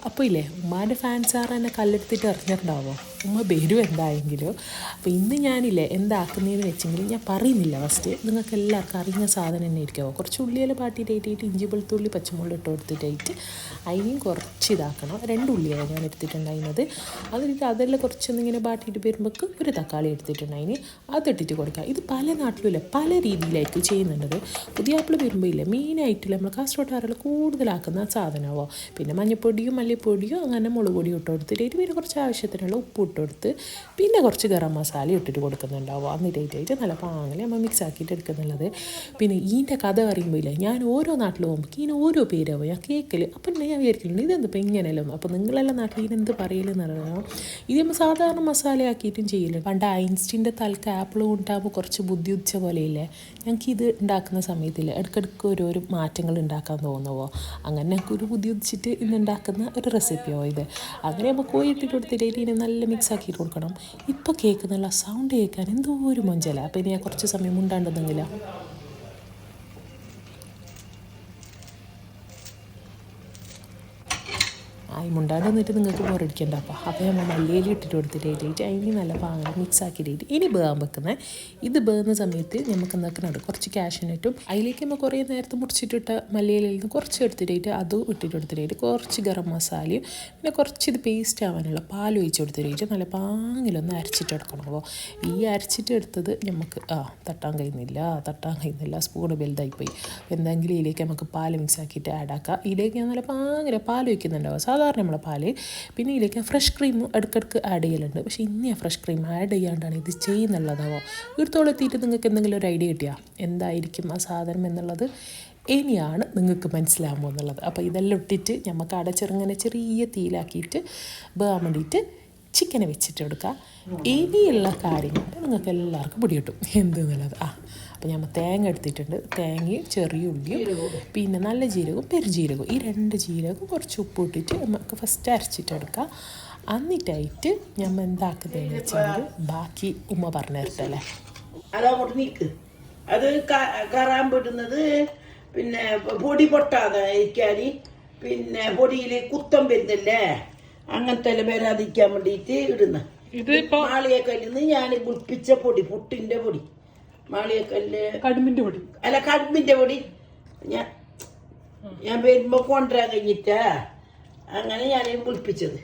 അപ്പോൾ ഇല്ലേ ഉമ്മാൻ്റെ ഫാൻസാറ് എന്നെ കല്ലെടുത്തിട്ട് എറിഞ്ഞിട്ടുണ്ടാവുമോ ഉമ്മ വരും എന്തായെങ്കിലും. അപ്പോൾ ഇന്ന് ഞാനില്ലേ എന്താക്കുന്നതെന്ന് വെച്ചെങ്കിൽ ഞാൻ പറയുന്നില്ല. ഫസ്റ്റ് നിങ്ങൾക്ക് എല്ലാവർക്കും അറിയുന്ന സാധനം തന്നെ ആയിരിക്കുമോ. കുറച്ച് ഉള്ളിയെല്ലാം പാട്ടിയിട്ടായിട്ട് ഇഞ്ചി വെളുത്തുള്ളി പച്ചമുളക് ഇട്ട് കൊടുത്തിട്ടായിട്ട് അതിനെയും കുറച്ച് ഇതാക്കണം. 2 ഉള്ളിയാണ് ഞാൻ എടുത്തിട്ടുണ്ടായിരുന്നത്. അതിട്ട് അതെല്ലാം കുറച്ചൊന്നിങ്ങനെ ബാട്ടിയിട്ട് വരുമ്പോൾക്ക് ഒരു തക്കാളി എടുത്തിട്ടുണ്ടായിന് അതിട്ടിട്ട് കൊടുക്കുക. ഇത് പല നാട്ടിലുമില്ല പല രീതിയിലായിരിക്കും ചെയ്യുന്നുണ്ടത്. പുതിയാപ്പിള വരുമ്പോൾ ഇല്ലേ മെയിനായിട്ടില്ല നമ്മൾ കാസർഗോട്ടുകാരെല്ലാം കൂടുതലാക്കുന്ന സാധനമാവോ. പിന്നെ മഞ്ഞൾപ്പൊടിയും മല്ലിപ്പൊടിയും അങ്ങനെ മുളക് പൊടിയും ഇട്ട് കൊടുത്തിട്ട് പിന്നെ കുറച്ച് ആവശ്യത്തിനുള്ള ഉപ്പ് ഇട്ട് കൊടുത്ത് പിന്നെ കുറച്ച് ഗരം മസാല ഇട്ടിട്ട് കൊടുക്കുന്നുണ്ടാവും. എന്നിട്ടായിട്ട് നല്ല പാങ്ങിൽ നമ്മൾ മിക്സ് ആക്കിയിട്ട് എടുക്കുന്നുള്ളത്. പിന്നെ ഇതിൻ്റെ കഥ പറയുമ്പോൾ ഇല്ല ഞാൻ ഓരോ നാട്ടിൽ പോകുമ്പോൾ ഇതിന് ഓരോ പേരാവും ഞാൻ കേൾക്കൽ. അപ്പം ഞാൻ വിചാരിക്കലുണ്ട് ഇതെന്തിപ്പോൾ ഇങ്ങനെയല്ലോ. അപ്പോൾ നിങ്ങളെല്ലാം നാട്ടിൽ ഇതിനെന്ത് പറയലെന്ന് പറഞ്ഞാൽ ഇത് നമ്മൾ സാധാരണ മസാല ആക്കിയിട്ടും ചെയ്യില്ല. പണ്ട് ഐൻസ്റ്റീൻ്റെ തലക്ക് ആപ്പിൾ കൊണ്ടാകുമ്പോൾ കുറച്ച് ബുദ്ധി ഉച്ച പോലെയില്ലേ ഞങ്ങൾക്ക് ഇത് ഉണ്ടാക്കുന്ന സമയത്തില്ല ഇടയ്ക്കിടയ്ക്ക് ഓരോരോ മാറ്റങ്ങൾ ഉണ്ടാക്കാൻ തോന്നുമോ. അങ്ങനെ ഞങ്ങൾക്ക് ഒരു ബുദ്ധി ഉദിച്ചിട്ട് ഇന്ന് ഉണ്ടാക്കുന്ന ഒരു റെസിപ്പിയോ ഇത്. അങ്ങനെ നമ്മൾ കോഴി ഇട്ടിട്ട് കൊടുത്തിട്ട് ഇതിനെ നല്ല മിക്സ് ആക്കിയിട്ട് കൊടുക്കണം. ഇപ്പോൾ കേൾക്കുന്നുള്ള സൗണ്ട് കേൾക്കാൻ എന്തോ ഒരു മൊഞ്ചല. അപ്പോൾ ഇനി ഞാൻ കുറച്ച് സമയം ഉണ്ടാണ്ടെന്നെങ്കില മുണ്ടാണ്ട് വന്നിട്ട് നിങ്ങൾക്ക് ബോറടിക്കണ്ട. അപ്പോൾ നമ്മൾ മല്ലിയില ഇട്ടിട്ട് കൊടുത്തിട്ട് അതിന് നല്ല പാങ്ങ മിക്സ് ആക്കിയിട്ട് ഇനി വേകാൻ വെക്കുന്നത്. ഇത് വേകുന്ന സമയത്ത് നമുക്ക് എന്താക്കുന്നുണ്ട് കുറച്ച് കാഷ്യൂനട്ടും അതിലേക്ക് നമ്മൾ കുറേ നേരത്തെ മുറിച്ചിട്ടിട്ട മല്ലിയിലയിൽ നിന്ന് കുറച്ച് എടുത്തിട്ട് അതും ഇട്ടിട്ട് കൊടുത്തിട്ട് കുറച്ച് ഗരം മസാലയും പിന്നെ കുറച്ച് ഇത് പേസ്റ്റ് ആവാനുള്ള പാൽ ഒഴിച്ച് കൊടുത്തിട്ട് നല്ല പാങ്ങിലൊന്ന് അരച്ചിട്ടെടുക്കണം. അപ്പോൾ ഈ അരച്ചിട്ടെടുത്തത് നമുക്ക് തട്ടാൻ കഴിയുന്നില്ല സ്പൂണ് വലുതായിപ്പോയി. എന്തെങ്കിലും ഇതിലേക്ക് നമുക്ക് പാൽ മിക്സ് ആക്കിയിട്ട് ആഡ് ആക്കാം. ഇതിലേക്ക് ഞാൻ നല്ല പാങ്ങില പാൽ ഒഴിക്കുന്നുണ്ടാവും സാധാരണ നമ്മളെ പാല്. പിന്നെ ഇതിലേക്ക് ഫ്രഷ് ക്രീം ഇടയ്ക്കിടയ്ക്ക് ആഡ് ചെയ്യലുണ്ട്. പക്ഷേ ഇനി ഫ്രഷ് ക്രീം ആഡ് ചെയ്യാണ്ടാണ് ഇത് ചെയ്യുന്നുള്ളതാവോ. ഇടത്തോളെത്തിയിട്ട് നിങ്ങൾക്ക് എന്തെങ്കിലും ഒരു ഐഡിയ കിട്ടിയാൽ എന്തായിരിക്കും ആ സാധനം എന്നുള്ളത് ഇനിയാണ് നിങ്ങൾക്ക് മനസ്സിലാകുമോ എന്നുള്ളത്. അപ്പോൾ ഇതെല്ലാം ഇട്ടിട്ട് നമുക്ക് അടച്ചിറങ്ങനെ ചെറിയ തീയിലാക്കിയിട്ട് വേകാൻ വേണ്ടിയിട്ട് ചിക്കനെ വെച്ചിട്ട് എടുക്കുക. ഇനിയുള്ള കാര്യങ്ങൾ നിങ്ങൾക്ക് എല്ലാവർക്കും പിടി കിട്ടും എന്തെന്നുള്ളത്. അപ്പോൾ നമ്മൾ തേങ്ങ എടുത്തിട്ടുണ്ട്. തേങ്ങയും ചെറിയ ഉള്ളിയും പിന്നെ നല്ല ജീരകവും പെരുജീരകവും ഈ 2 ജീരകവും കുറച്ച് ഉപ്പ് ഇട്ടിട്ട് നമുക്ക് ഫസ്റ്റ് അരച്ചിട്ടെടുക്കാം. എന്നിട്ടായിട്ട് നമ്മൾ എന്താക്കുന്നതെന്ന് വെച്ചാൽ ബാക്കി ഉമ്മ പറഞ്ഞു തരട്ടല്ലേ. അത് കറാൻ പെടുന്നത് പിന്നെ പൊടി പൊട്ടാതെ ഇരിക്കാൻ പിന്നെ പൊടിയിൽ കുത്തം വരുന്നില്ലേ അങ്ങനത്തെ എല്ലാം വരാതിരിക്കാൻ വേണ്ടിയിട്ട് ഇടുന്ന. ഇത് മാളികക്കല്ലിന്ന് ഞാൻ പുളിപ്പിച്ച പൊടി പുട്ടിന്റെ പൊടി മാളികക്കല്ല് കടുമ്പിന്റെ പൊടി അല്ല കടുമ്പിന്റെ പൊടി ഞാൻ വരുമ്പോ കൊണ്ടുവരാൻ കഴിഞ്ഞിട്ടാ അങ്ങനെ ഞാൻ പുളിപ്പിച്ചത്.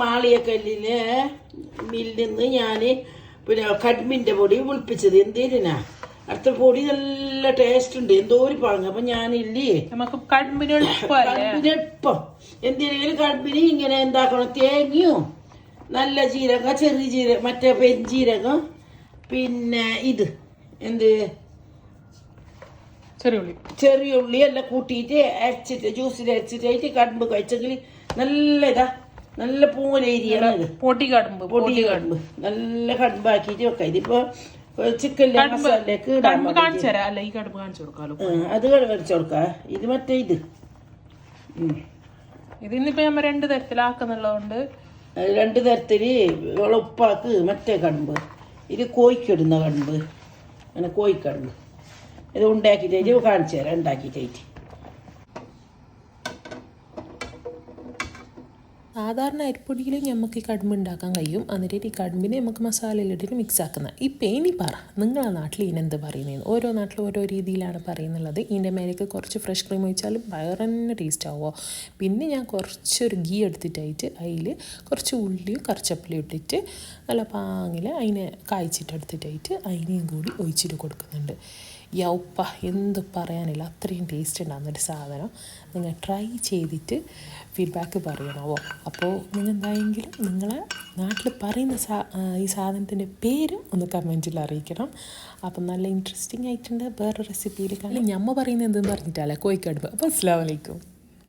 മാളികക്കല്ലില് മില്ലിന്ന് ഞാന് പിന്നെ കടുമ്പിന്റെ പൊടി പുളിപ്പിച്ചത്. എന്തിനാ അടുത്ത പൊടി നല്ല ടേസ്റ്റ് ഉണ്ട് എന്തോ ഒരു പാങ്ങ. അപ്പൊ ഞാനില്ലേ കടുമ്പിന് എളുപ്പം എന്തിനും കടുമ്പിന് ഇങ്ങനെ എന്താക്കണം തേങ്ങയും നല്ല ജീരകം ചെറിയ ജീരകം മറ്റേ പെരുംജീരകം പിന്നെ ഇത് എന്ത് ചെറിയ ഉള്ളി എല്ലാം കൂട്ടിയിട്ട് അരച്ചിട്ട് ജ്യൂസിൽ അരച്ചിട്ടായിട്ട് കടുമ്പ് കഴിച്ചെങ്കിൽ നല്ല ഇതാ നല്ല പൂങ്ങലേരിയാണ് പൊടി കടുമ്പ് നല്ല കടുമ്പാക്കിയിട്ട് വെക്കാം. ഇതിപ്പോ ചിക്കനിലെ മസാലയിലേക്ക് അത് വരച്ചു കൊടുക്കാം. ഇത് മറ്റേ ഇതിന്നിപ്പോ നമ്മൾ 2 തരത്തിലാക്കുന്നുള്ളതുകൊണ്ട് 2 തരത്തില് ഉപ്പാക്ക് മറ്റേ കടുമ്പ് ഇത് കോഴിക്കിടുന്ന കടുമ്പ് അങ്ങനെ കോഴിക്കടുമ്പ് ഇത് ഉണ്ടാക്കിയിട്ട് കാണിച്ചു തരാം ഉണ്ടാക്കിയിട്ട്. സാധാരണ അരിപ്പൊടിയിൽ നമുക്ക് ഈ കടുമ്പ് ഉണ്ടാക്കാൻ കഴിയും. എന്നിട്ട് ഈ കടുമ്പിനെ നമുക്ക് മസാലയിലിട്ടിട്ട് മിക്സ് ആക്കുന്ന. ഇപ്പം ഇനി പറ നിങ്ങളെ നാട്ടിൽ ഇതിനെന്ത് പറയുന്നത്. ഓരോ നാട്ടിലും ഓരോ രീതിയിലാണ് പറയുന്നുള്ളത്. ഇതിൻ്റെ മേലേക്ക് കുറച്ച് ഫ്രഷ് ക്രീം ഒഴിച്ചാലും വേറെ തന്നെ ടേസ്റ്റ് ആവുമോ. പിന്നെ ഞാൻ കുറച്ചൊരു ഗീ എടുത്തിട്ടായിട്ട് അതിൽ കുറച്ച് ഉള്ളിയും കറിച്ചപ്പിലും ഇട്ടിട്ട് നല്ല പാങ്ങിൽ അതിനെ കായ്ച്ചിട്ടെടുത്തിട്ടായിട്ട് അതിനെയും കൂടി ഒഴിച്ചിട്ട് കൊടുക്കുന്നുണ്ട്. യൗപ്പ എന്ത് പറയാനില്ല അത്രയും ടേസ്റ്റ് ഉണ്ടാകുന്നൊരു സാധനം. നിങ്ങൾ ട്രൈ ചെയ്തിട്ട് ഫീഡ്ബാക്ക് പറയണമോ. അപ്പോൾ നിങ്ങൾ എന്തായെങ്കിലും നിങ്ങളെ നാട്ടിൽ പറയുന്ന ഈ സാധനത്തിൻ്റെ പേരും ഒന്ന് കമൻറ്റിൽ അറിയിക്കണം. അപ്പം നല്ല ഇൻട്രസ്റ്റിംഗ് ആയിട്ടുണ്ട്. വേറെ റെസിപ്പിയിൽ കാണാൻ ഞമ്മ പറയുന്നത് എന്തെന്ന് പറഞ്ഞിട്ടല്ലേ കോഴിക്കടുപ്പ്. അപ്പോൾ അസ്സലാമു അലൈക്കും.